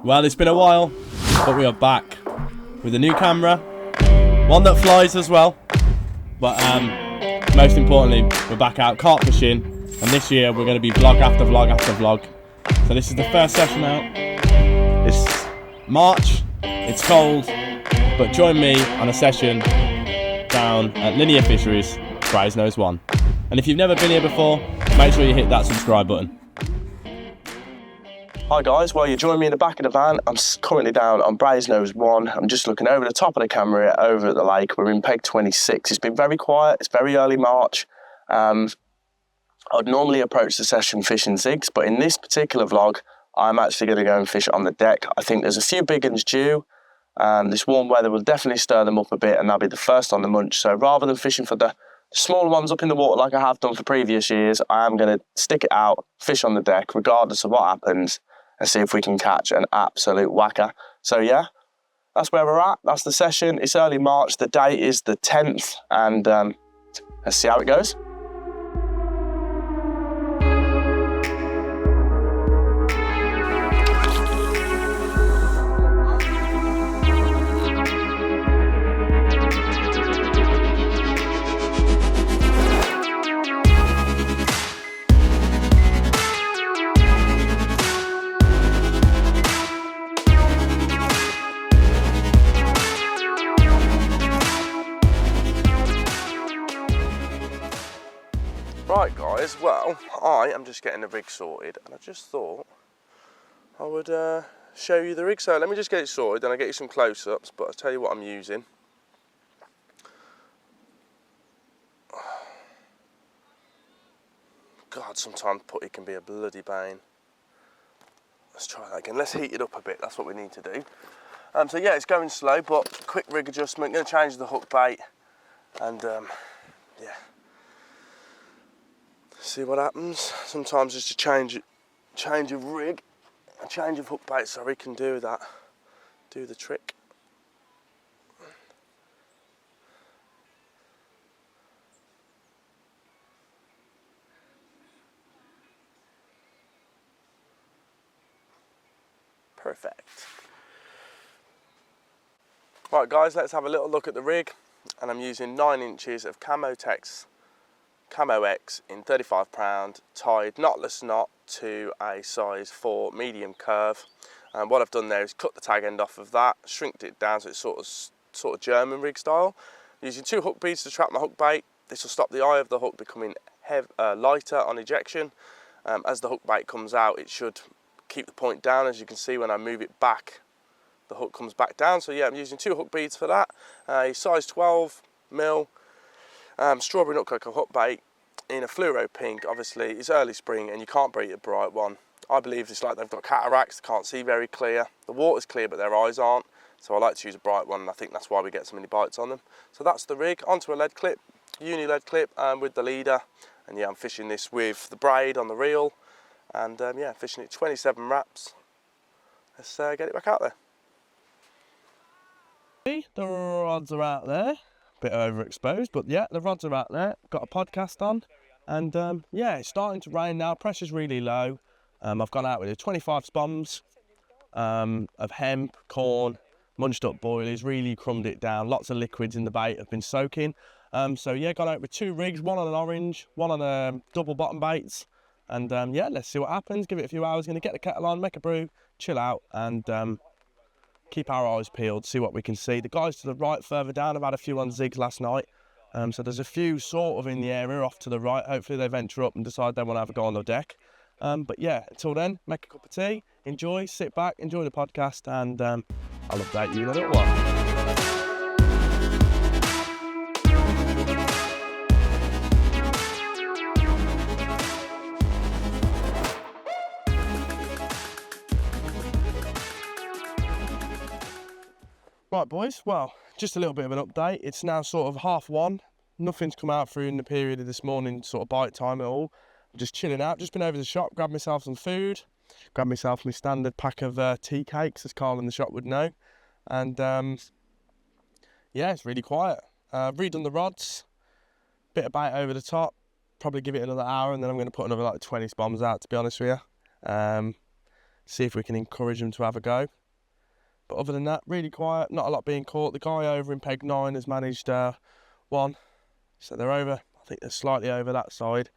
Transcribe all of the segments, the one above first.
Well, it's been a while, but we are back with a new camera, one that flies as well. But most importantly, we're back out carp fishing, and this year we're going to be vlog after vlog after vlog. So this is the first session out. It's March, it's cold, but join me on a session down at Linear Fisheries, Brasenose 1. And if you've never been here before, make sure you hit that subscribe button. Hi guys, well you join me in the back of the van. I'm currently down on Brasenose 1. I'm just looking over the top of the camera over at the lake. We're in peg 26. It's been very quiet, it's very early March. I'd normally approach the session fishing zigs, but in this particular vlog, I'm actually going to go and fish on the deck. I think there's a few big ones due. This warm weather will definitely stir them up a bit, and they'll be the first on the munch. So rather than fishing for the smaller ones up in the water like I have done for previous years, I am going to stick it out, fish on the deck, regardless of what happens, and see if we can catch an absolute whacker. So yeah, that's where we're at. That's the session. It's early March. The date is the 10th, and let's see how it goes. Right guys, well, I am just getting the rig sorted, and I just thought I would show you the rig. So let me just get it sorted, then I'll get you some close-ups, but I'll tell you what I'm using. God, sometimes putty can be a bloody bane. Let's try that again. Let's heat it up a bit, that's what we need to do. So yeah, it's going slow, but quick rig adjustment, going to change the hook bait, and yeah. See what happens. Sometimes just a change of rig, a change of hook bait, sorry, can do that, do the trick. Perfect. Right guys, let's have a little look at the rig, and I'm using 9 inches of Camo X in 35 pound, tied knotless knot to a size 4 medium curve. And what I've done there is cut the tag end off of that, shrinked it down so it's sort of German rig style. I'm using 2 hook beads to trap my hook bait. This will stop the eye of the hook becoming lighter on ejection. As the hook bait comes out, it should keep the point down. As you can see, when I move it back, the hook comes back down. So yeah, I'm using 2 hook beads for that. A size 12 mil strawberry nutcracker hook bait in a fluoro pink. Obviously it's early spring and you can't bait a bright one. I believe it's like they've got cataracts, they can't see very clear. The water's clear but their eyes aren't, so I like to use a bright one, and I think that's why we get so many bites on them. So that's the rig. Onto a lead clip, uni lead clip, with the leader, and yeah, I'm fishing this with the braid on the reel, and yeah, fishing it 27 wraps. Let's get it back out there. The rods are out there. Bit overexposed, but yeah, the rods are out there. Got a podcast on, and yeah, it's starting to rain now. Pressure's really low. I've gone out with 25 spoms of hemp, corn, munched up boilies, really crumbed it down. Lots of liquids in the bait have been soaking. So yeah, gone out with 2 rigs, one on an orange, one on a double bottom baits, and yeah, let's see what happens. Give it a few hours. Going to get the kettle on, make a brew, chill out, and keep our eyes peeled, see what we can see. The guys to the right further down have had a few on zigs last night, so there's a few sort of in the area off to the right. Hopefully they venture up and decide they want to have a go on the deck. But yeah, until then, make a cup of tea, enjoy, sit back, enjoy the podcast, and I'll update you in a little while. Right boys, well, just a little bit of an update. It's now sort of 1:30. Nothing's come out through in the period of this morning, sort of bite time at all. I'm just chilling out, just been over to the shop, grabbed myself some food, grabbed myself my standard pack of tea cakes, as Carl in the shop would know. And yeah, it's really quiet. Redone the rods, bit of bait over the top, probably give it another hour, and then I'm going to put another like 20 spoms out, to be honest with you. see if we can encourage them to have a go. But other than that, really quiet, not a lot being caught. The guy over in peg 9 has managed one, so they're over. I think they're slightly over that side.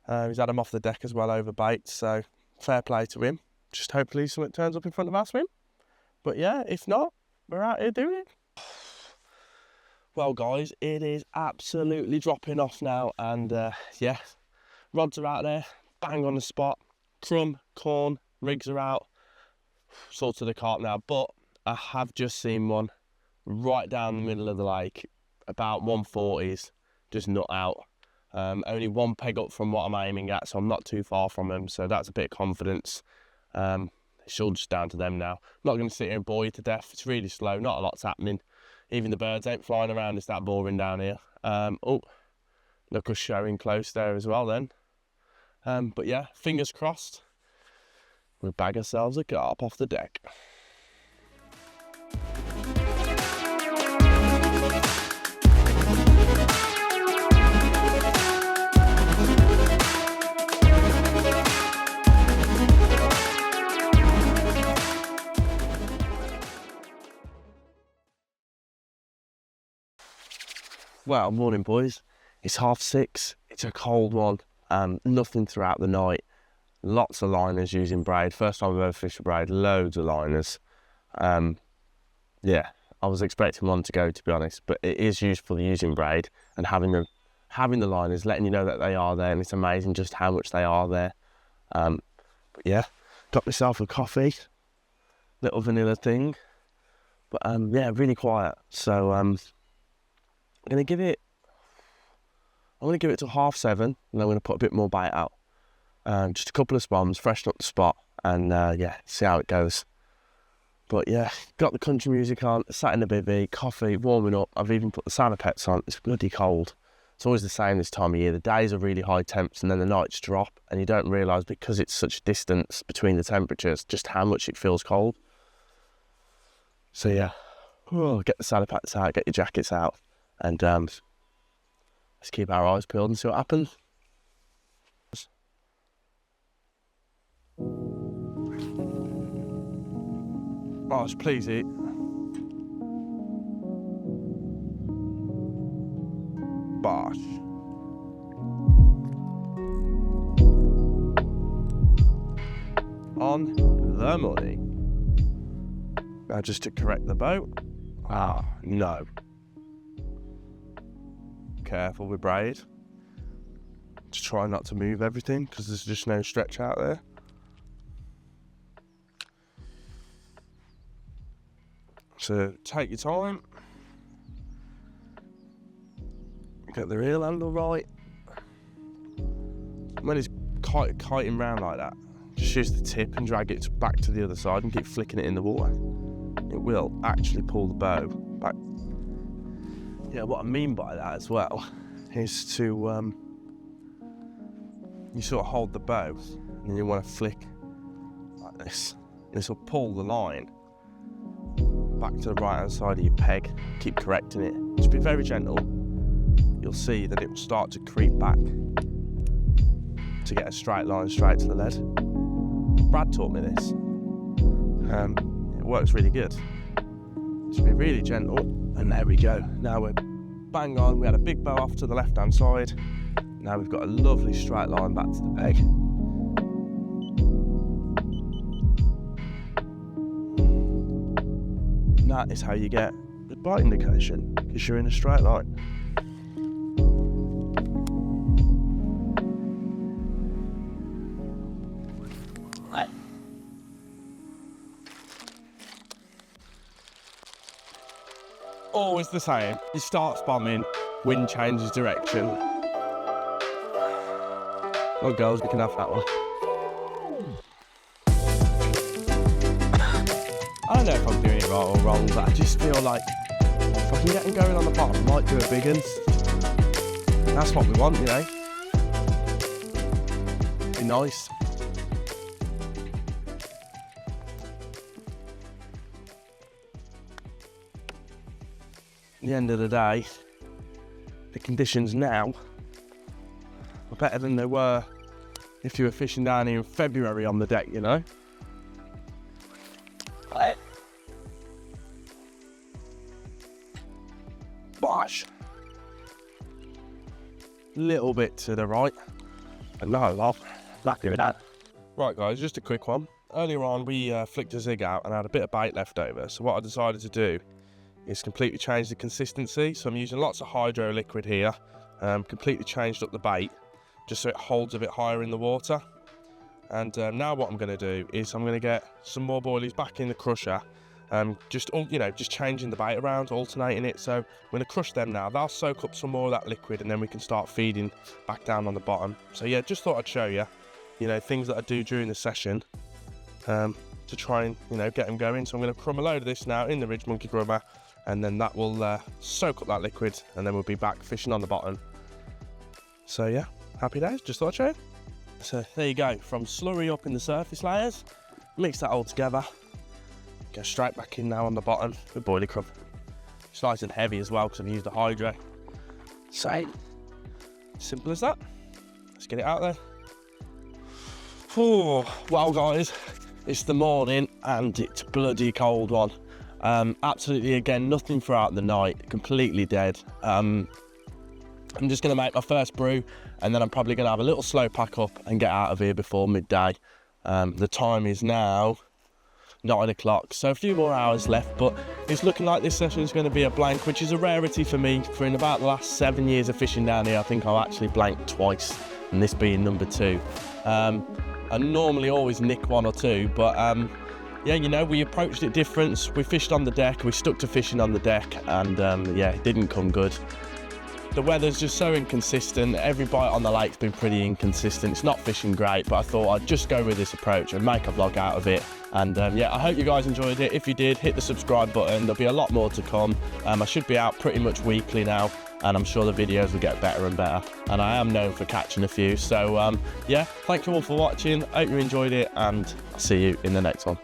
He's had them off the deck as well over bait, so fair play to him. Just hopefully something turns up in front of our swim. But yeah, if not, we're out here doing it. Well guys, it is absolutely dropping off now, and yeah, rods are out there, bang on the spot. Crumb, corn, rigs are out, sorted the carp now, but I have just seen one right down the middle of the lake, about 140s, just nut out. Only one peg up from what I'm aiming at, so I'm not too far from them, so that's a bit of confidence. It's all just down to them now. I'm not going to sit here and bore you to death. It's really slow, not a lot's happening. Even the birds ain't flying around, it's that boring down here. Oh, look us showing close there as well then. But yeah, fingers crossed, we'll bag ourselves a carp off the deck. Well, morning boys. It's 6:30. It's a cold one. Nothing throughout the night. Lots of liners using braid. First time I've ever fished a braid. Loads of liners. Yeah, I was expecting one to go, to be honest. But it is useful using braid and having the liners, letting you know that they are there. And it's amazing just how much they are there. But yeah, got myself a coffee, little vanilla thing. But yeah, really quiet. So I'm going to give it till 7:30, and I'm going to put a bit more bait out. Just a couple of spoms, freshen up the spot, and yeah, see how it goes. But yeah, got the country music on, sat in the bivvy, coffee, warming up. I've even put the saddle pets on. It's bloody cold. It's always the same this time of year. The days are really high temps, and then the nights drop, and you don't realise, because it's such a distance between the temperatures, just how much it feels cold. So yeah, get the saddle pets out, get your jackets out. And let's keep our eyes peeled and see what happens. Oh, please eat. Bosh. On the money. Now just to correct the boat. Ah, no. Careful with braid. Just try not to move everything, because there's just no stretch out there. So take your time. Get the reel handle right. When it's kiting round like that, just use the tip and drag it back to the other side and keep flicking it in the water. It will actually pull the bow back. Yeah, what I mean by that as well is to, you sort of hold the bow and you want to flick like this. This will pull the line back to the right hand side of your peg. Keep correcting it. Just be very gentle. You'll see that it will start to creep back to get a straight line straight to the lead. Brad taught me this. It works really good. Just be really gentle, and there we go. Now we're bang on. We had a big bow off to the left hand side. Now we've got a lovely straight line back to the peg. And that is how you get the bite indication, because you're in a straight line. Always the same. You start bombing, wind changes direction. Oh, girls, we can have that one. I don't know if I'm doing it right or wrong, but I just feel like if I can get them going on the bottom, I might do a big one. That's what we want, you know. Be nice. At the end of the day, the conditions now are better than they were if you were fishing down here in February on the deck, you know. Bosh. Little bit to the right. And no, love. Lucky with that. Right guys, just a quick one. Earlier on we flicked a zig out and had a bit of bait left over. So what I decided to do is completely change the consistency. So I'm using lots of hydro liquid here. Completely changed up the bait just so it holds a bit higher in the water. And now what I'm going to do is I'm going to get some more boilies back in the crusher. Just changing the bait around, alternating it. So I'm going to crush them now. They'll soak up some more of that liquid and then we can start feeding back down on the bottom. So yeah, just thought I'd show you, things that I do during the session to try and, get them going. So I'm going to crumb a load of this now in the Ridge Monkey Grubber, and then that will soak up that liquid and then we'll be back fishing on the bottom. So yeah, happy days, just thought I'd show you. So there you go, from slurry up in the surface layers, mix that all together. Go straight back in now on the bottom with boilie crumb. It's nice and heavy as well because I've used the hydro. So, simple as that. Let's get it out there. Oh, well guys, it's the morning and it's a bloody cold one. Absolutely, again, nothing throughout the night, completely dead. I'm just gonna make my first brew and then I'm probably gonna have a little slow pack up and get out of here before midday. The time is now 9 o'clock, so a few more hours left, but it's looking like this session is going to be a blank, which is a rarity for me. For in about the last 7 years of fishing down here, I think I've actually blanked twice, and this being number 2. I normally always nick 1 or 2, but yeah, we approached it different. We fished on the deck, we stuck to fishing on the deck, and yeah, it didn't come good. The weather's just so inconsistent. Every bite on the lake's been pretty inconsistent. It's not fishing great, but I thought I'd just go with this approach and make a vlog out of it. And yeah, I hope you guys enjoyed it. If you did, hit the subscribe button. There'll be a lot more to come. I should be out pretty much weekly now, and I'm sure the videos will get better and better. And I am known for catching a few. So yeah, thank you all for watching. Hope you enjoyed it, and I'll see you in the next one.